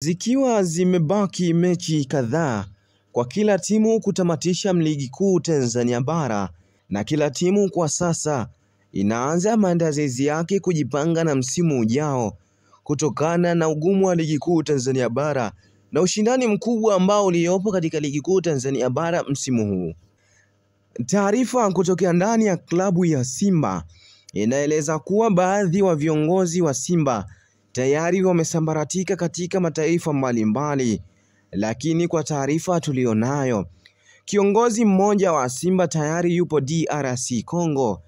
Zikiwa zimebaki mechi kadhaa kwa kila timu kutamatisha ligi kuu Tanzania bara, na kila timu kwa sasa inaanza maandalizi yake kujipanga na msimu ujao kutokana na ugumu wa ligi kuu Tanzania bara na ushindani mkubwa ambao uliopo katika ligi kuu Tanzania bara msimu huu. Taarifa kutokea ndani ya klabu ya Simba inaeleza kuwa baadhi wa viongozi wa Simba tayari wamesambaratika katika mataifa mbalimbali, lakini kwa taarifa tulionayo, kiongozi mmoja wa Simba tayari yupo DRC Congo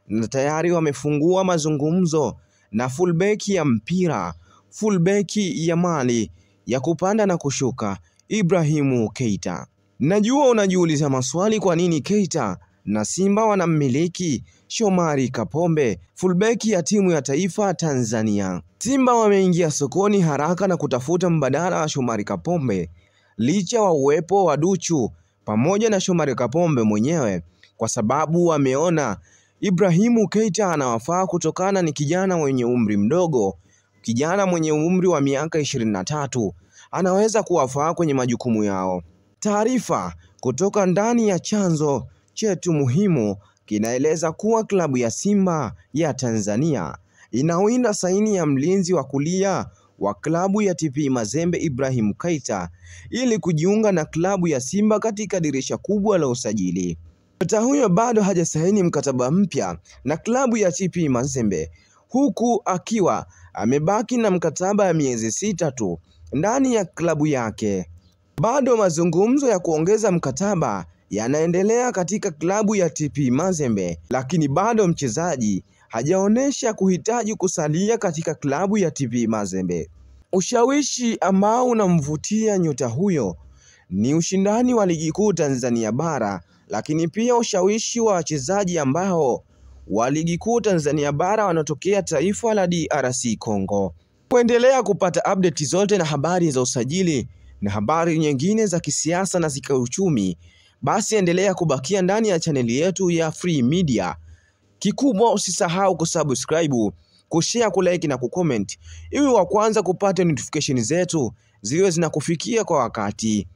na tayari wamefungua mazungumzo na fullback ya mpira, fullback ya Mali ya kupanda na kushuka, Ibrahimu Keita. Najua unajiuliza maswali, kwa nini Keita na Simba wanammiliki Shomari Kapombe, fullback ya timu ya taifa Tanzania. Simba wameingia sokoni haraka na kutafuta mbadala wa Shomari Kapombe licha wa uwepo wa Duchu pamoja na Shomari Kapombe mwenyewe, kwa sababu wameona Ibrahimu Keita anawafaa kutokana ni kijana mwenye umri mdogo, kijana mwenye umri wa miaka 23, anaweza kuwafaa kwenye majukumu yao. Taarifa kutoka ndani ya chanzo chetu muhimu kinaeleza kuwa klabu ya Simba ya Tanzania inawinda saini ya mlinzi wa kulia wa klabu ya TP Mazembe Ibrahimu Keita ili kujiunga na klabu ya Simba katika dirisha kubwa la usajili. Nyota huyo bado hajasaini mkataba mpya na klabu ya TP Mazembe, huku akiwa amebaki na mkataba ya miezi 6 tu ndani ya klabu yake. Bado mazungumzo ya kuongeza mkataba yanaendelea katika klabu ya TP Mazembe, lakini bado mchezaji hajaonesha kuhitaji kusalia katika klabu ya TP Mazembe. Ushawishi ambao unamvutia nyota huyo ni ushindani wa ligi kuu Tanzania bara, lakini pia ushawishi wa wachezaji ambao wa ligi kuu Tanzania bara wanatokea taifa la DRC Congo. Kuendelea kupata update zote na habari za usajili na habari nyingine za kisiasa na kiuchumi, basi endelea kubakia ndani ya chaneli yetu ya Free Media. Kikubwa usisahau kusubscribe, kushare, kulike na kucomment ili wa kwanza kupata notification zetu ziwe zinakufikia kwa wakati.